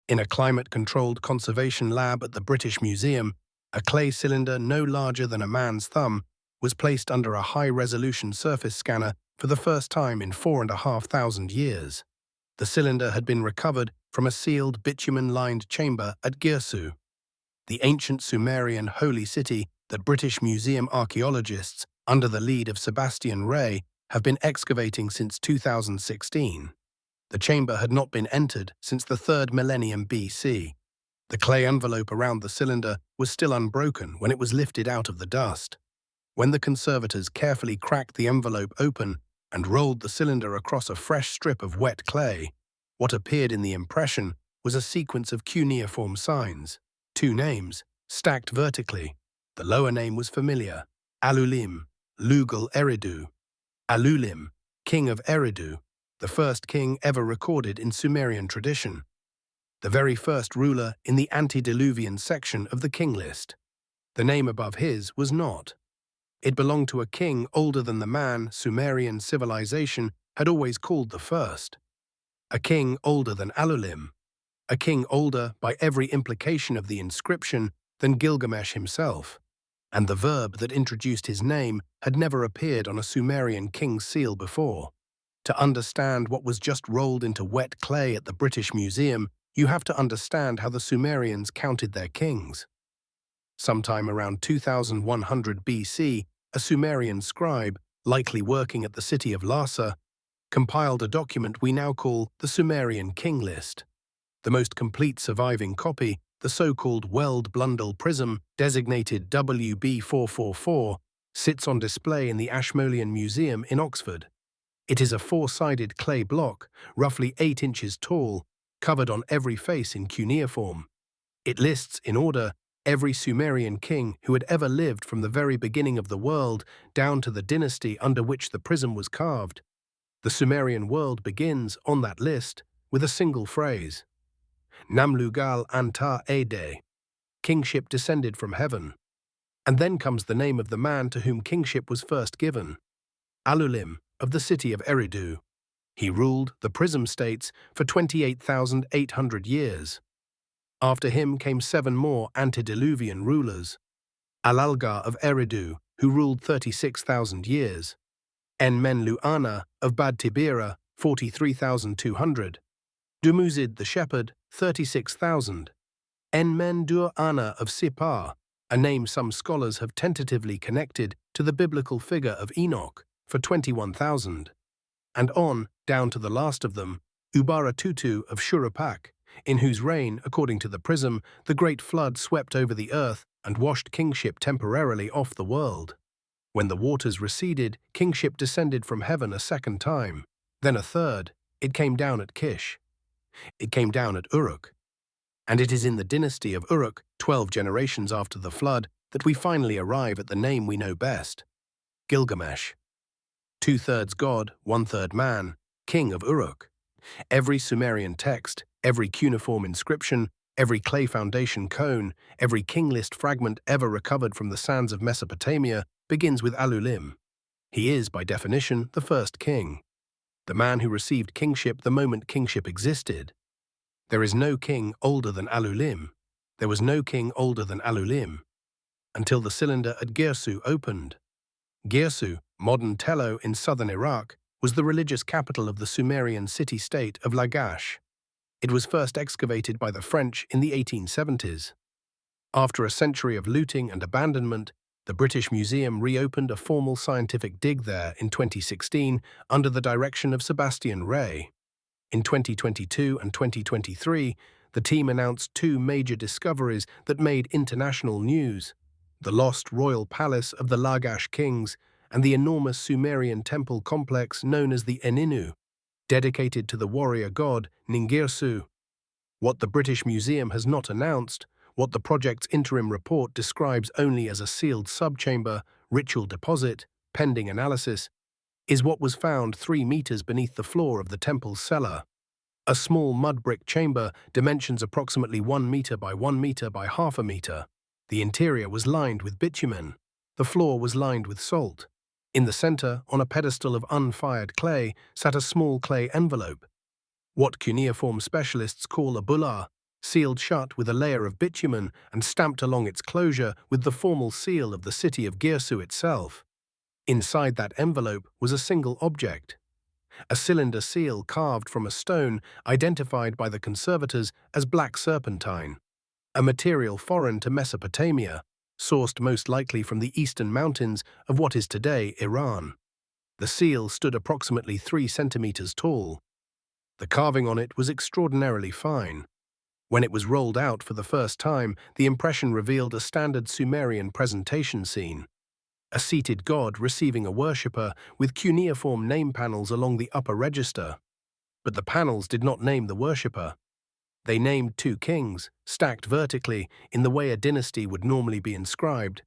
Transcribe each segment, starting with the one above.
In a climate-controlled conservation lab at the British Museum, a clay cylinder no larger than a man's thumb was placed under a high-resolution surface scanner for the first time in 4,500 years. The cylinder had been recovered from a sealed bitumen-lined chamber at Girsu, the ancient Sumerian holy city that British Museum archaeologists, under the lead of Sebastien Rey, have been excavating since 2016. The chamber had not been entered since the 3rd millennium BC. The clay envelope around the cylinder was still unbroken when it was lifted out of the dust. When the conservators carefully cracked the envelope open and rolled the cylinder across a fresh strip of wet clay, what appeared in the impression was a sequence of cuneiform signs, 2 names, stacked vertically. The lower name was familiar: Alulim, Lugal Eridu. Alulim, king of Eridu, the first king ever recorded in Sumerian tradition, the very first ruler in the Antediluvian section of the king list. The name above his was not. It belonged to a king older than the man Sumerian civilization had always called the first. A king older than Alulim. A king older, by every implication of the inscription, than Gilgamesh himself. And the verb that introduced his name had never appeared on a Sumerian king's seal before. To understand what was just rolled into wet clay at the British Museum, you have to understand how the Sumerians counted their kings. Sometime around 2100 BC, a Sumerian scribe, likely working at the city of Lhasa, compiled a document we now call the Sumerian king list. The most complete surviving copy, the so-called Weld-Blundell Prism, designated WB444, sits on display in the Ashmolean Museum in Oxford. It is a 4-sided clay block, roughly 8 inches tall, covered on every face in cuneiform. It lists, in order, every Sumerian king who had ever lived from the very beginning of the world down to the dynasty under which the prism was carved. The Sumerian world begins, on that list, with a single phrase: Nam-Lugal Anta-Ede, kingship descended from heaven. And then comes the name of the man to whom kingship was first given: Alulim, of the city of Eridu. He ruled, the Prism states, for 28,800 years. After him came 7 more antediluvian rulers: Alalgar of Eridu, who ruled 36,000 years; En-men-dur-ana of Bad Tibira, 43,200; Dumuzid the shepherd, 36,000; En-men-dur-ana of Sippar, a name some scholars have tentatively connected to the biblical figure of Enoch, for 21,000. And on, down to the last of them, Ubaratutu of Shuruppak, in whose reign, according to the Prism, the great flood swept over the earth and washed kingship temporarily off the world. When the waters receded, kingship descended from heaven a second time, then a third. It came down at Kish. It came down at Uruk. And it is in the dynasty of Uruk, 12 generations after the flood, that we finally arrive at the name we know best: Gilgamesh. 2/3 god, 1/3 man, king of Uruk. Every Sumerian text, every cuneiform inscription, every clay foundation cone, every king list fragment ever recovered from the sands of Mesopotamia begins with Alulim. He is, by definition, the first king, the man who received kingship the moment kingship existed. There is no king older than Alulim. There was no king older than Alulim, until the cylinder at Girsu opened. Girsu, modern Tello in southern Iraq, was the religious capital of the Sumerian city-state of Lagash. It was first excavated by the French in the 1870s. After a century of looting and abandonment, the British Museum reopened a formal scientific dig there in 2016 under the direction of Sebastien Rey. In 2022 and 2023, the team announced 2 major discoveries that made international news: the lost royal palace of the Lagash kings and the enormous Sumerian temple complex known as the Eninnu, dedicated to the warrior god Girsu. What the British Museum has not announced, what the project's interim report describes only as a sealed subchamber, ritual deposit, pending analysis, is what was found 3 meters beneath the floor of the temple's cellar. A small mud brick chamber, dimensions approximately 1 meter by 1 meter by half a meter. The interior was lined with bitumen. The floor was lined with salt. In the center, on a pedestal of unfired clay, sat a small clay envelope. What cuneiform specialists call a Bulla, sealed shut with a layer of bitumen and stamped along its closure with the formal seal of the city of Girsu itself. Inside that envelope was a single object, a cylinder seal carved from a stone identified by the conservators as black serpentine, a material foreign to Mesopotamia, sourced most likely from the eastern mountains of what is today Iran. The seal stood approximately 3 centimeters tall. The carving on it was extraordinarily fine. When it was rolled out for the first time, the impression revealed a standard Sumerian presentation scene. A seated god receiving a worshipper with cuneiform name panels along the upper register. But the panels did not name the worshipper. They named 2 kings, stacked vertically in the way a dynasty would normally be inscribed.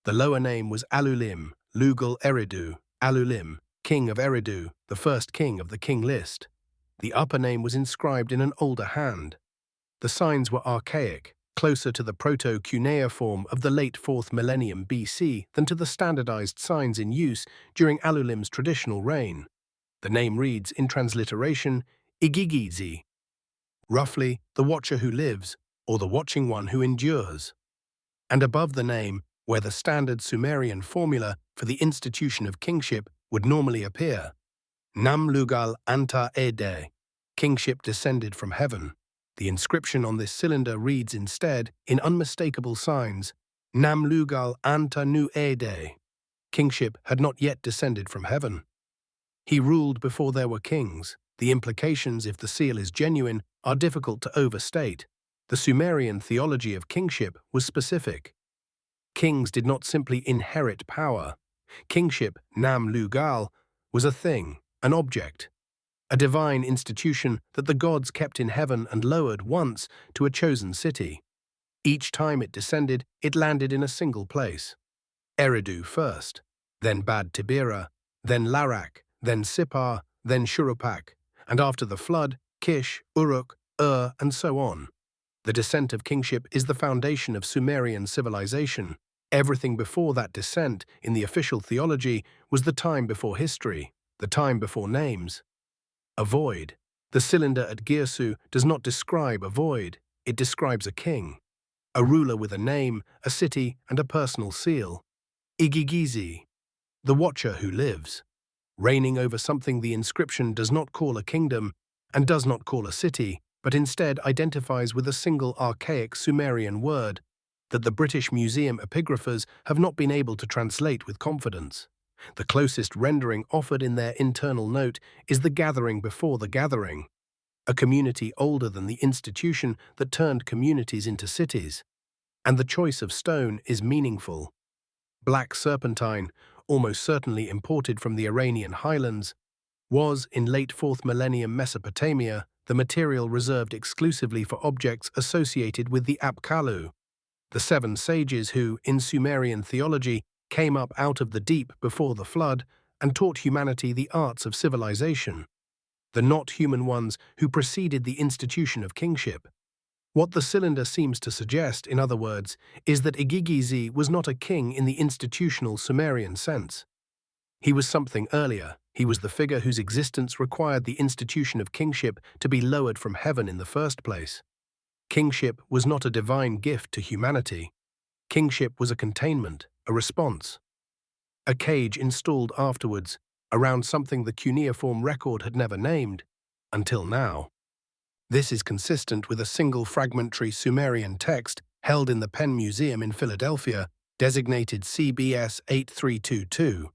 The lower name was Alulim, Lugal Eridu, Alulim, king of Eridu, the first king of the king list. The upper name was inscribed in an older hand. The signs were archaic, closer to the proto-cuneiform of the late 4th millennium BC than to the standardized signs in use during Alulim's traditional reign. The name reads, in transliteration, Igigi-zi, roughly, the watcher who lives, or the watching one who endures. And above the name, where the standard Sumerian formula for the institution of kingship would normally appear, Nam-Lugal Anta-ede, kingship descended from heaven. The inscription on this cylinder reads instead, in unmistakable signs, Nam-Lugal Anta-nu-ede. Kingship had not yet descended from heaven. He ruled before there were kings. The implications, if the seal is genuine, are difficult to overstate. The Sumerian theology of kingship was specific. Kings did not simply inherit power. Kingship, Nam-Lugal, was a thing, an object, a divine institution that the gods kept in heaven and lowered once to a chosen city. Each time it descended, it landed in a single place. Eridu first, then Bad Tibira, then Larak, then Sippar, then Shurupak, and after the flood, Kish, Uruk, and so on. The descent of kingship is the foundation of Sumerian civilization. Everything before that descent, in the official theology, was the time before history, the time before names. A void. The cylinder at Girsu does not describe a void, it describes a king, a ruler with a name, a city, and a personal seal. Igigi-zi, the watcher who lives, reigning over something the inscription does not call a kingdom and does not call a city, but instead identifies with a single archaic Sumerian word that the British Museum epigraphers have not been able to translate with confidence. The closest rendering offered in their internal note is the gathering before the gathering, a community older than the institution that turned communities into cities. And the choice of stone is meaningful. Black serpentine, almost certainly imported from the Iranian highlands, was, in late 4th millennium Mesopotamia, the material reserved exclusively for objects associated with the Apkallu, the 7 sages who, in Sumerian theology, came up out of the deep before the flood and taught humanity the arts of civilization, the not-human ones who preceded the institution of kingship. What the cylinder seems to suggest, in other words, is that Igigi-zi was not a king in the institutional Sumerian sense. He was something earlier. He was the figure whose existence required the institution of kingship to be lowered from heaven in the first place. Kingship was not a divine gift to humanity. Kingship was a containment, a response. A cage installed afterwards, around something the cuneiform record had never named, until now. This is consistent with a single fragmentary Sumerian text held in the Penn Museum in Philadelphia, designated CBS 8322,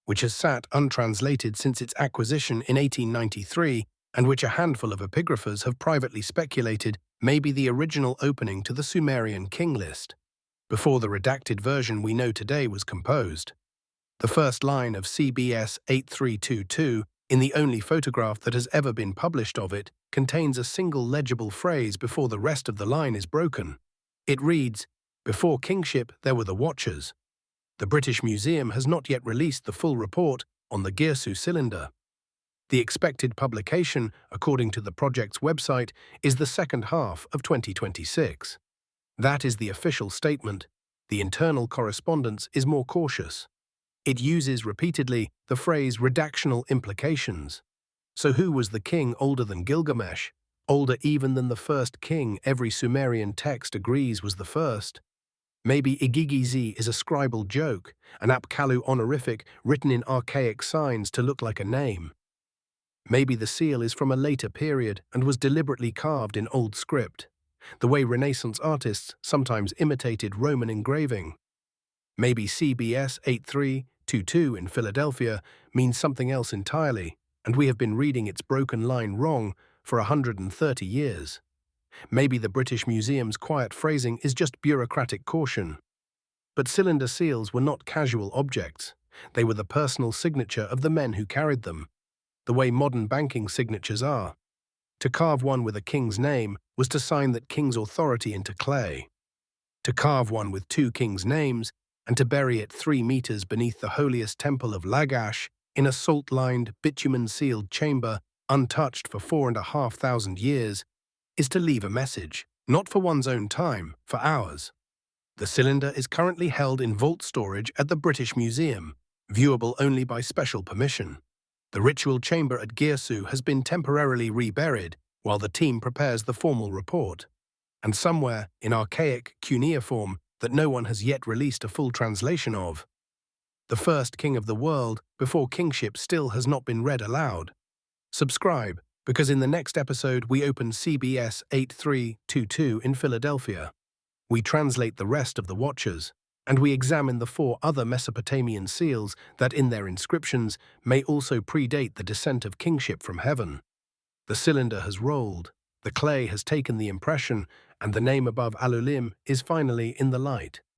which has sat untranslated since its acquisition in 1893 and which a handful of epigraphers have privately speculated may be the original opening to the Sumerian king list, before the redacted version we know today was composed. The first line of CBS 8322, in the only photograph that has ever been published of it, contains a single legible phrase before the rest of the line is broken. It reads, "Before kingship there were the watchers." The British Museum has not yet released the full report on the Girsu cylinder. The expected publication, according to the project's website, is the second half of 2026. That is the official statement. The internal correspondence is more cautious. It uses repeatedly the phrase redactional implications. So who was the king older than Gilgamesh, older even than the first king every Sumerian text agrees was the first. Maybe Igigi-zi is a scribal joke, an Apkallu honorific written in archaic signs to look like a name. Maybe the seal is from a later period and was deliberately carved in old script, the way Renaissance artists sometimes imitated Roman engraving. Maybe CBS 8322 in Philadelphia means something else entirely, and we have been reading its broken line wrong for 130 years. Maybe the British Museum's quiet phrasing is just bureaucratic caution. But cylinder seals were not casual objects. They were the personal signature of the men who carried them, the way modern banking signatures are. To carve one with a king's name was to sign that king's authority into clay. To carve one with two kings' names and to bury it 3 meters beneath the holiest temple of Lagash in a salt-lined, bitumen-sealed chamber untouched for 4,500 years is to leave a message, not for one's own time, for ours. The cylinder is currently held in vault storage at the British Museum, viewable only by special permission. The ritual chamber at Girsu has been temporarily reburied while the team prepares the formal report. And somewhere, in archaic cuneiform that no one has yet released a full translation of, the first king of the world before kingship still has not been read aloud. Subscribe, because in the next episode we open CBS 8322 in Philadelphia. We translate the rest of the Watchers, and we examine the 4 other Mesopotamian seals that in their inscriptions may also predate the descent of kingship from heaven. The cylinder has rolled, the clay has taken the impression, and the name above Alulim is finally in the light.